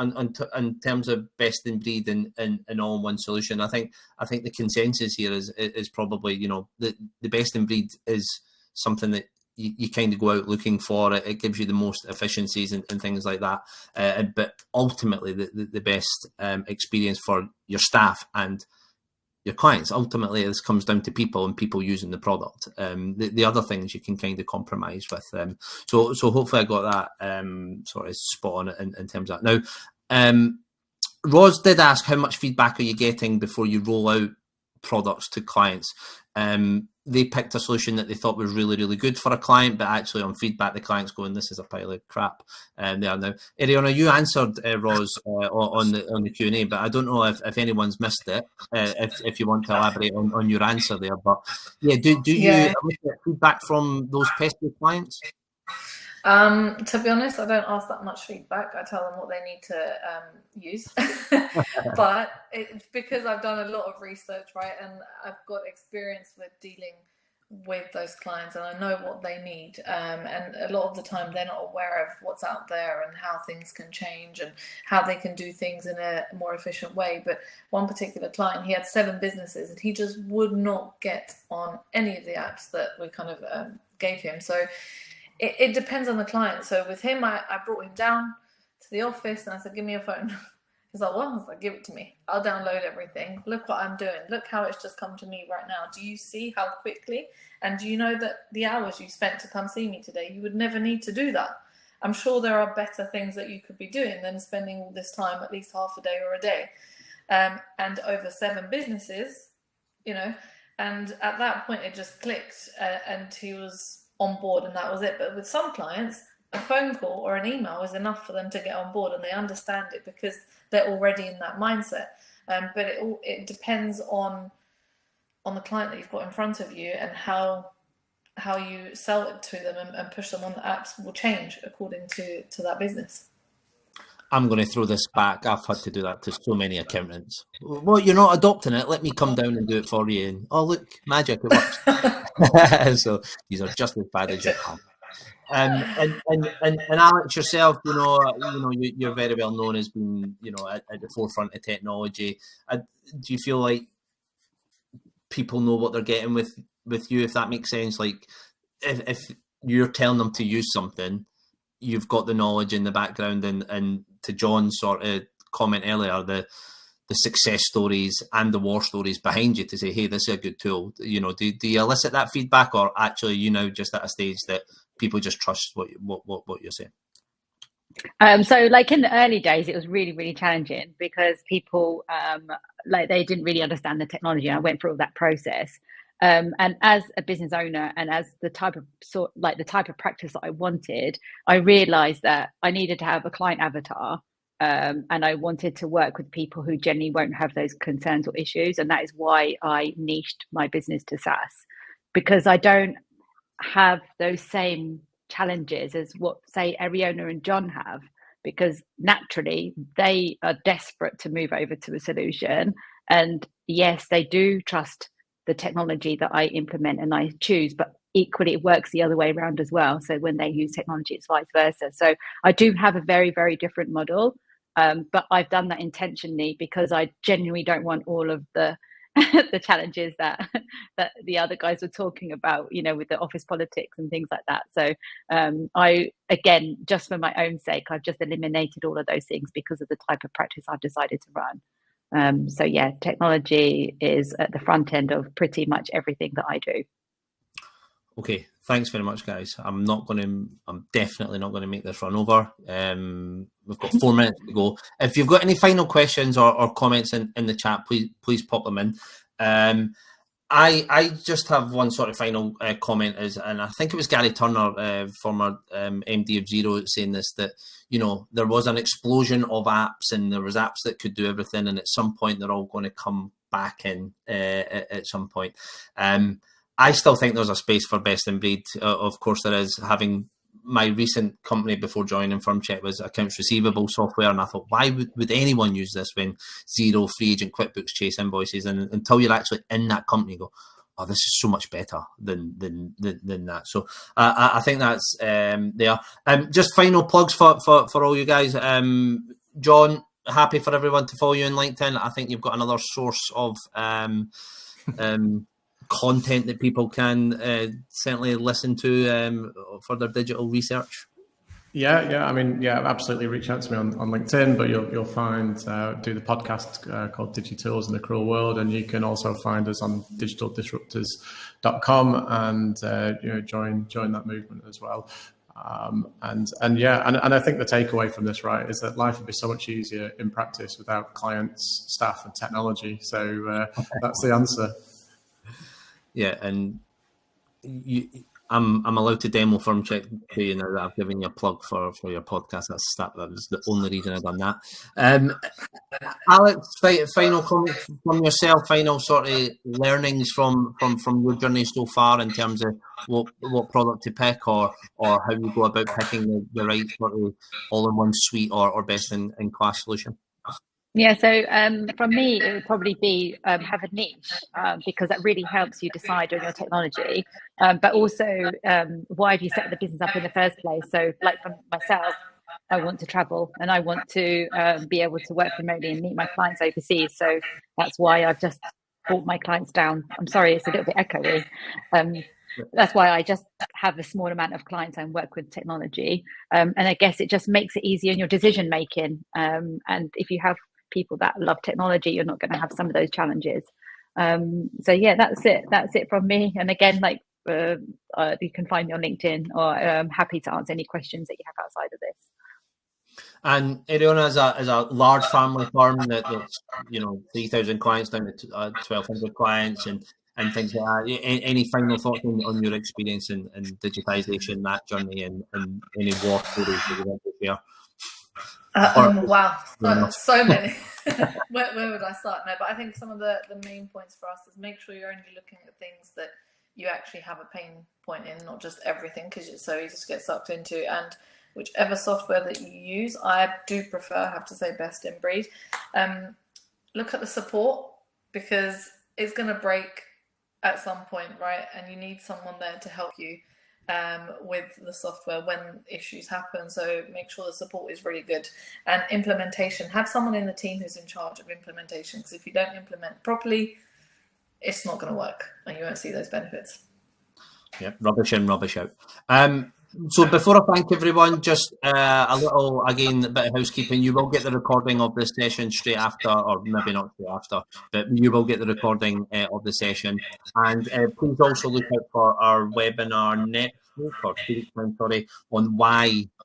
in terms of best in breed and all-in-one solution. I think the consensus here is probably, you know, the best in breed is something that you kind of go out looking for. It gives you the most efficiencies and things like that. But ultimately, the best experience for your staff and your clients. Ultimately, this comes down to people and people using the product. The other things you can kind of compromise with. So hopefully I got that sort of spot on in terms of that. Now, Roz did ask, how much feedback are you getting before you roll out products to clients? They picked a solution that they thought was really, really good for a client, but actually on feedback, the client's going, this is a pile of crap. They are now. Eriona, you answered Roz on the Q&A, but I don't know if anyone's missed it. If you want to elaborate on your answer there, but do you get feedback from those pesky clients? To be honest, I don't ask that much feedback. I tell them what they need to use. But it's because I've done a lot of research, right? And I've got experience with dealing with those clients, and I know what they need. And a lot of the time they're not aware of what's out there and how things can change and how they can do things in a more efficient way. But one particular client, he had 7 businesses and he just would not get on any of the apps that we kind of gave him. So it depends on the client. So with him, I brought him down to the office and I said, give me your phone. He's like, well, I was like, give it to me. I'll download everything. Look what I'm doing. Look how it's just come to me right now. Do you see how quickly? And do you know that the hours you spent to come see me today, you would never need to do that? I'm sure there are better things that you could be doing than spending all this time, at least half a day or a day. And over 7 businesses, you know, and at that point it just clicked and he was on board and that was it. But with some clients, a phone call or an email is enough for them to get on board and they understand it because they're already in that mindset. But it depends on on the client that you've got in front of you, and how you sell it to them and push them on the apps will change according to that business. I'm going to throw this back. I've had to do that to so many accountants. Well, you're not adopting it. Let me come down and do it for you. And oh, look, magic, it works. So these are just as bad as you can. And Alex, yourself, you're very well known as being, at the forefront of technology. Do you feel like people know what they're getting with you, if that makes sense? Like, if you're telling them to use something, you've got the knowledge in the background, and to John's sort of comment earlier, the success stories and the war stories behind you to say, hey, this is a good tool. Do you elicit that feedback, or actually just at a stage that people just trust what you're saying? So like in the early days, it was really, really challenging because people they didn't really understand the technology. I went through all that process. And as a business owner, and as the type of practice that I wanted, I realized that I needed to have a client avatar, and I wanted to work with people who generally won't have those concerns or issues. And that is why I niched my business to SaaS, because I don't have those same challenges as what, say, Eriona and John have, because naturally they are desperate to move over to a solution. And yes, they do trust the technology that I implement and I choose, but equally it works the other way around as well. So when they use technology, it's vice versa. So I do have a very, very different model, but I've done that intentionally because I genuinely don't want all of the the challenges that the other guys were talking about, with the office politics and things like that. So I, again, just for my own sake, I've just eliminated all of those things because of the type of practice I've decided to run. So yeah, technology is at the front end of pretty much everything that I do. Okay, thanks very much, guys. I'm definitely not going to make this run over. We've got 4 minutes to go. If you've got any final questions or comments in the chat, please pop them in. I just have one sort of final comment, and I think it was Gary Turner, former MD of Xero, saying this, that there was an explosion of apps, and there was apps that could do everything, and at some point they're all going to come back in at some point. I still think there's a space for best in breed. Of course, there is. Having my recent company before joining FirmCheck was accounts receivable software, and I thought, why would anyone use this when Xero, Free Agent, QuickBooks chase invoices? And until you're actually in that company, you go, oh, this is so much better than that. So I think that's there. Just final plugs for all you guys. John, happy for everyone to follow you on LinkedIn. I think you've got another source of content that people can certainly listen to for their digital research. Yeah. I mean, absolutely. Reach out to me on LinkedIn, but you'll find do the podcast called Digitools in the Cruel World, and you can also find us on digitaldisruptors.com and join that movement as well. And I think the takeaway from this, right, is that life would be so much easier in practice without clients, staff, and technology. So that's the answer. Yeah, and I'm allowed to demo FirmCheck to you now that I've given you a plug for your podcast. That was the only reason I've done that. Alex, final comments from yourself, final sort of learnings from your journey so far in terms of what product to pick or how you go about picking the right sort of all-in-one suite or best in class solution. Yeah, so from me, it would probably be have a niche because that really helps you decide on your technology. But also, why have you set the business up in the first place? So like for myself, I want to travel and I want to be able to work remotely and meet my clients overseas. So that's why I've just brought my clients down. I'm sorry, it's a little bit echoey. That's why I just have a small amount of clients and work with technology. And I guess it just makes it easier in your decision making. And if you have people that love technology, you're not going to have some of those challenges. So yeah, that's it from me. And again, you can find me on LinkedIn, or I'm happy to answer any questions that you have outside of this. And Eriona is a large family firm that's 3,000 clients down to 1,200 clients and things like that. Any final thoughts on your experience in digitization, that journey, and any war stories that you want to share? Wow, so many. where would I start? No, but I think some of the main points for us is make sure you're only looking at things that you actually have a pain point in, not just everything, because it's so easy to get sucked into. And whichever software that you use, I do prefer, I have to say, best in breed. Look at the support, because it's going to break at some point, right? And you need someone there to help you with the software when issues happen. So make sure the support is really good. And implementation, have someone in the team who's in charge of implementation, because if you don't implement properly, it's not going to work and you won't see those benefits. Yeah, rubbish in, rubbish out. So before I thank everyone, just a little, again, bit of housekeeping. You will get the recording of this session straight after, or maybe not straight after, but you will get the recording of the session. And please also look out for our webinar next week, or 2 weeks time, sorry, on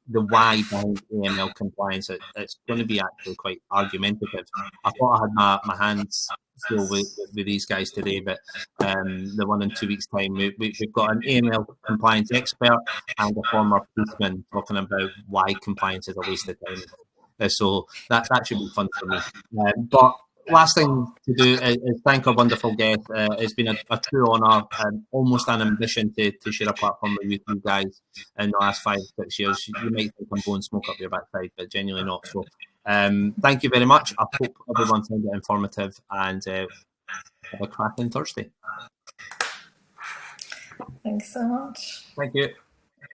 the why behind AML compliance. It's going to be actually quite argumentative. I thought I had my hands full with these guys today, but the one in 2 weeks' time, we've got an AML compliance expert and a former policeman talking about why compliance is a waste of time. So that should be fun for me. But last thing to do is thank our wonderful guest. It's been a true honour and almost an ambition to share a platform with you guys in the last 5-6 years. You might think I'm blowing smoke up your backside, but genuinely not. So thank you very much. I hope everyone found it informative, and have a cracking Thursday. Thanks so much. Thank you.